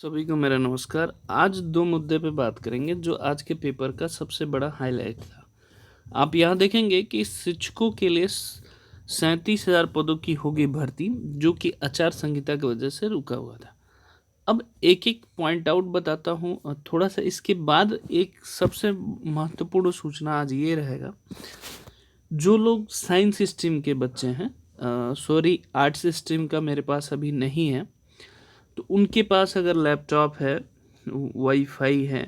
सभी को मेरा नमस्कार। आज दो मुद्दे पे बात करेंगे जो आज के पेपर का सबसे बड़ा हाईलाइट था। आप यहाँ देखेंगे कि शिक्षकों के लिए 37,000 पदों की होगी भर्ती, जो कि आचार संहिता की वजह से रुका हुआ था। अब एक एक पॉइंट आउट बताता हूँ और थोड़ा सा इसके बाद एक सबसे महत्वपूर्ण सूचना आज ये रहेगा। जो लोग साइंस स्ट्रीम के बच्चे हैं, सॉरी आर्ट्स स्ट्रीम का मेरे पास अभी नहीं है, तो उनके पास अगर लैपटॉप है, वाईफाई है,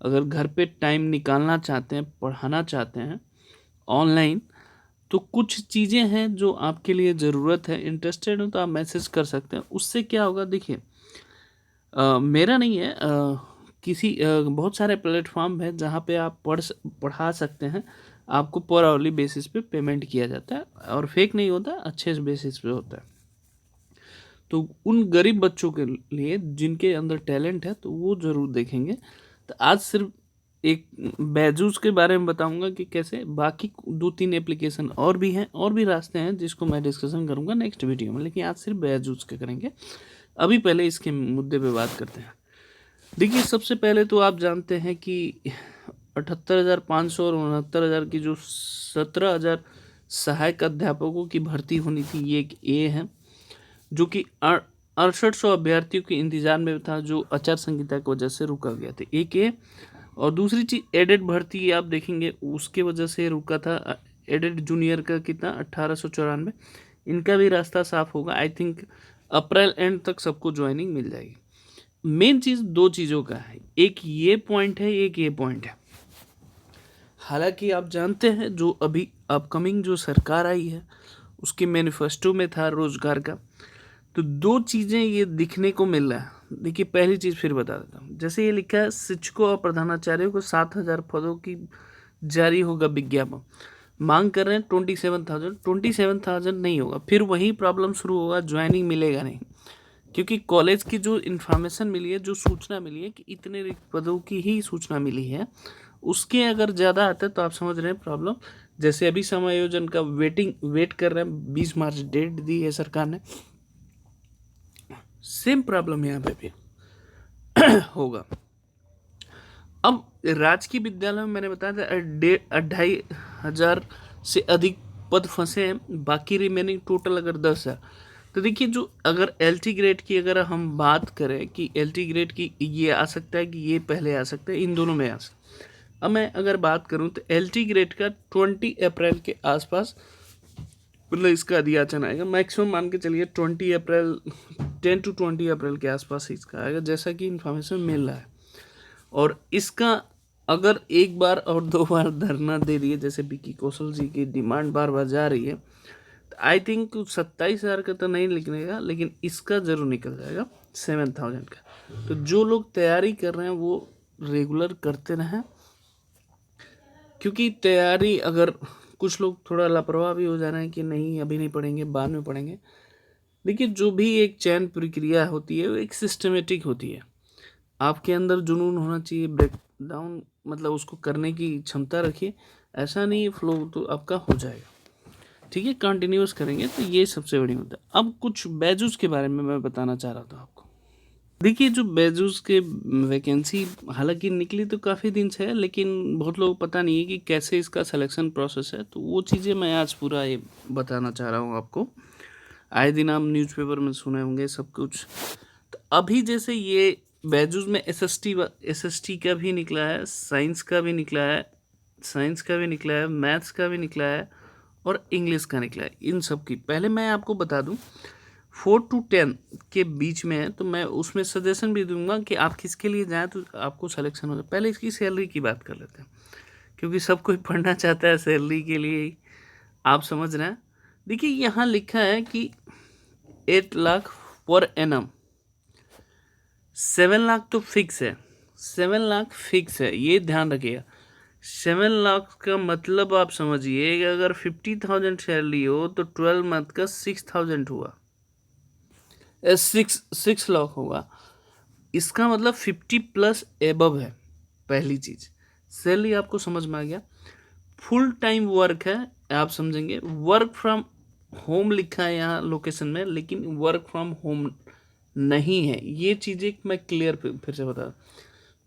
अगर घर पे टाइम निकालना चाहते हैं, पढ़ाना चाहते हैं ऑनलाइन, तो कुछ चीज़ें हैं जो आपके लिए ज़रूरत है। इंटरेस्टेड हो तो आप मैसेज कर सकते हैं। उससे क्या होगा देखिए, मेरा नहीं है, किसी बहुत सारे प्लेटफॉर्म है जहाँ पे आप पढ़ा सकते हैं। आपको पर आवरली बेसिस पे पेमेंट किया जाता है और फेक नहीं होता, अच्छे बेसिस पे होता है। तो उन गरीब बच्चों के लिए जिनके अंदर टैलेंट है तो वो ज़रूर देखेंगे। तो आज सिर्फ एक बैजूस के बारे में बताऊंगा कि कैसे, बाकी दो तीन एप्लीकेशन और भी हैं, और भी रास्ते हैं जिसको मैं डिस्कशन करूंगा नेक्स्ट वीडियो में, लेकिन आज सिर्फ बैजूस के करेंगे। अभी पहले इसके मुद्दे पे बात करते हैं। देखिए, सबसे पहले तो आप जानते हैं कि 78,500 और 69,000 की जो 17,000 सहायक अध्यापकों की भर्ती होनी थी, ये एक ए है, जो कि 6800 अभ्यर्थियों के इंतजार में था, जो आचार संहिता की वजह से रुका गया था। एक ये, और दूसरी चीज एडेड भर्ती आप देखेंगे उसके वजह से रुका था। एडेड जूनियर का कितना, 1894। इनका भी रास्ता साफ होगा। आई थिंक अप्रैल एंड तक सबको ज्वाइनिंग मिल जाएगी। मेन चीज दो चीज़ों का है, एक ये पॉइंट है, एक ये पॉइंट है। हालांकि आप जानते हैं जो अभी अपकमिंग जो सरकार आई है उसके मैनिफेस्टो में था रोजगार का, तो दो चीज़ें ये दिखने को मिल रहा है। देखिए, पहली चीज़ फिर बता देता हूँ। जैसे ये लिखा है, शिक्षकों और प्रधानाचार्यों को 7,000 पदों की जारी होगा विज्ञापन। मांग कर रहे हैं 27,000। 27,000 नहीं होगा, फिर वही प्रॉब्लम शुरू होगा, ज्वाइनिंग मिलेगा नहीं। क्योंकि कॉलेज की जो इन्फॉर्मेशन मिली है, जो सूचना मिली है कि इतने रिक्त पदों की ही सूचना मिली है, उसके अगर ज़्यादा आता है तो आप समझ रहे हैं प्रॉब्लम। जैसे अभी समायोजन का वेट कर रहे हैं, 20 मार्च डेट दी है सरकार ने, सेम प्रॉब्लम यहाँ पे भी होगा। अब राजकीय विद्यालय में मैंने बताया था 2,500 से अधिक पद फंसे हैं, बाकी रिमेनिंग टोटल अगर 10,000। तो देखिए, जो अगर LT ग्रेड की अगर हम बात करें कि LT ग्रेड की ये आ सकता है कि ये पहले आ सकता है, इन दोनों में आ सकता है। अब मैं अगर बात करूं तो LT ग्रेड का 20 अप्रैल के आसपास, मतलब इसका अधियाचन आएगा। मैक्सिमम मान के चलिए 20 अप्रैल, 10 to 20 अप्रैल के आसपास ही इसका आएगा, जैसा कि इन्फॉर्मेशन मिल रहा है। और इसका अगर एक बार और दो बार धरना दे दिए, जैसे विकी कौशल जी की डिमांड बार बार जा रही है, तो आई थिंक 27,000 का तो नहीं निकलेगा, लेकिन इसका ज़रूर निकल जाएगा 7,000 का। तो जो लोग तैयारी कर रहे हैं वो रेगुलर करते रहें, क्योंकि तैयारी, अगर कुछ लोग थोड़ा लापरवाह भी हो जा रहे हैं कि नहीं अभी नहीं पढ़ेंगे, बाद में पढ़ेंगे। देखिए, जो भी एक चयन प्रक्रिया होती है वो एक सिस्टमेटिक होती है। आपके अंदर जुनून होना चाहिए, ब्रेक डाउन मतलब उसको करने की क्षमता रखिए। ऐसा नहीं है फ्लो तो आपका हो जाएगा। ठीक है, कंटिन्यूस करेंगे तो ये सबसे बड़ी मुद्दा। अब कुछ बैजूस के बारे में मैं बताना चाह रहा था आपको। देखिए, जो बैजूस के वैकेंसी हालांकि निकली तो काफ़ी दिन से है, लेकिन बहुत लोग पता नहीं है कि कैसे इसका सिलेक्शन प्रोसेस है, तो वो चीज़ें मैं आज पूरा ये बताना चाह रहा हूँ आपको। आए दिन आप न्यूज़पेपर में सुने होंगे सब कुछ। तो अभी जैसे ये बैजूस में SST का भी निकला है, साइंस का भी निकला है, मैथ्स का भी निकला है, और इंग्लिश का निकला है। इन सब की पहले मैं आपको बता दूं, 4 to 10 के बीच में है, तो मैं उसमें सजेशन भी दूंगा कि आप किसके लिए जाएं तो आपको सिलेक्शन हो जाए। पहले इसकी सैलरी की बात कर लेते हैं, क्योंकि सब कोई पढ़ना चाहता है सैलरी के लिए ही, आप समझ रहे हैं। देखिए, यहाँ लिखा है कि 8 लाख पर एनम। 7 लाख तो फिक्स है, 7 लाख फिक्स है, ये ध्यान रखिएगा। 7 लाख का मतलब आप समझिए कि अगर 50,000 सैलरी हो तो 12 मंथ का 6,000 हुआ, 6 लाख होगा। इसका मतलब 50 प्लस एबव है। पहली चीज, सैलरी आपको समझ में आ गया। फुल टाइम वर्क है, आप समझेंगे। वर्क फ्रॉम होम लिखा है यहाँ लोकेशन में, लेकिन वर्क फ्रॉम होम नहीं है। ये चीज़ें मैं क्लियर फिर से बता,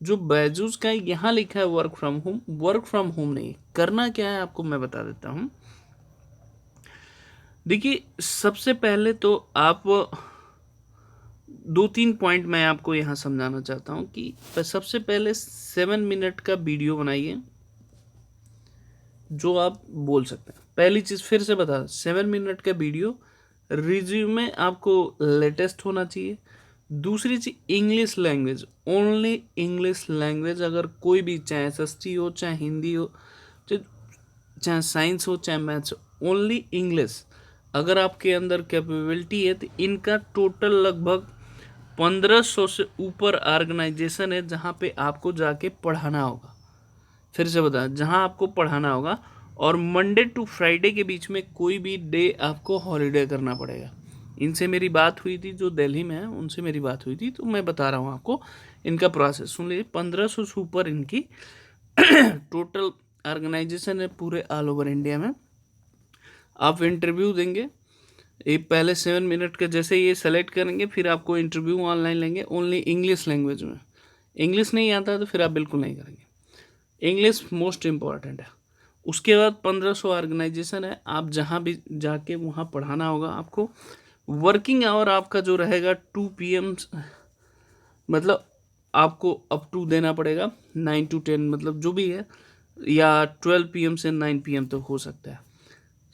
जो बैजूस का यहाँ लिखा है वर्क फ्रॉम होम नहीं है। करना क्या है आपको मैं बता देता हूँ। देखिए, सबसे पहले तो आप 2-3 पॉइंट मैं आपको यहाँ समझाना चाहता हूँ कि सबसे पहले 7 मिनट का वीडियो बनाइए जो आप बोल सकते हैं। पहली चीज़ फिर से बता, 7 मिनट का वीडियो, रिज्यूमे आपको लेटेस्ट होना चाहिए। दूसरी चीज़ English language, only English language. अगर कोई भी, चाहे एसएसटी हो, चाहे हिंदी हो, चाहे साइंस हो, चाहे मैथ्स हो, ओनली इंग्लिश। अगर आपके अंदर कैपेबिलिटी है तो इनका टोटल लगभग 1500 से ऊपर ऑर्गेनाइजेशन है जहाँ पे आपको जाके पढ़ाना होगा। फिर से बता, जहाँ आपको पढ़ाना होगा, और मंडे टू फ्राइडे के बीच में कोई भी डे आपको हॉलीडे करना पड़ेगा। इनसे मेरी बात हुई थी, जो दिल्ली में है उनसे मेरी बात हुई थी, तो मैं बता रहा हूँ आपको इनका प्रोसेस सुन लीजिए। 1500 से ऊपर इनकी टोटल ऑर्गेनाइजेशन है पूरे ऑल ओवर इंडिया में। आप इंटरव्यू देंगे, ये पहले 7 मिनट का जैसे ये सेलेक्ट करेंगे, फिर आपको इंटरव्यू ऑनलाइन लेंगे ओनली इंग्लिश लैंग्वेज में। इंग्लिश नहीं आता तो फिर आप बिल्कुल नहीं करेंगे। इंग्लिश मोस्ट इम्पॉर्टेंट है। उसके बाद 1500 ऑर्गेनाइजेशन है, आप जहाँ भी जाके वहाँ पढ़ाना होगा आपको। वर्किंग आवर आपका जो रहेगा 2 PM, मतलब आपको अप टू देना पड़ेगा 9 to 10, मतलब जो भी है, या 12 PM से 9 PM तक हो सकता है।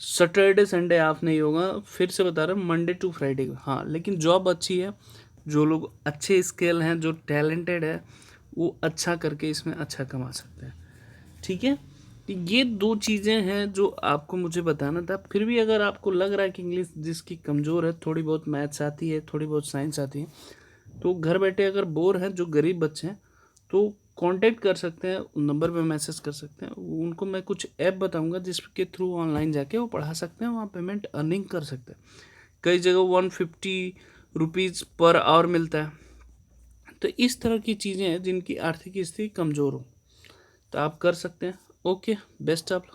सैटरडे संडे ऑफ नहीं होगा। फिर से बता रहा हूँ, मंडे टू फ्राइडे। हाँ, लेकिन जॉब अच्छी है। जो लोग अच्छे स्किल हैं, जो टैलेंटेड है, वो अच्छा करके इसमें अच्छा कमा सकते हैं। ठीक है, तो ये 2 चीज़ें हैं जो आपको मुझे बताना था। फिर भी अगर आपको लग रहा है कि इंग्लिश जिसकी कमज़ोर है, थोड़ी बहुत मैथ्स आती है, थोड़ी बहुत साइंस आती है, तो घर बैठे अगर बोर हैं, जो गरीब बच्चे हैं, तो कांटेक्ट कर सकते हैं, नंबर पे मैसेज कर सकते हैं। उनको मैं कुछ ऐप बताऊंगा जिसके थ्रू ऑनलाइन जाके वो पढ़ा सकते हैं, वहाँ पेमेंट अर्निंग कर सकते हैं। कई जगह 150 रुपीज़ पर आवर मिलता है। तो इस तरह की चीज़ें हैं जिनकी आर्थिक स्थिति कमज़ोर हो, तो आप कर सकते हैं। Okay, best of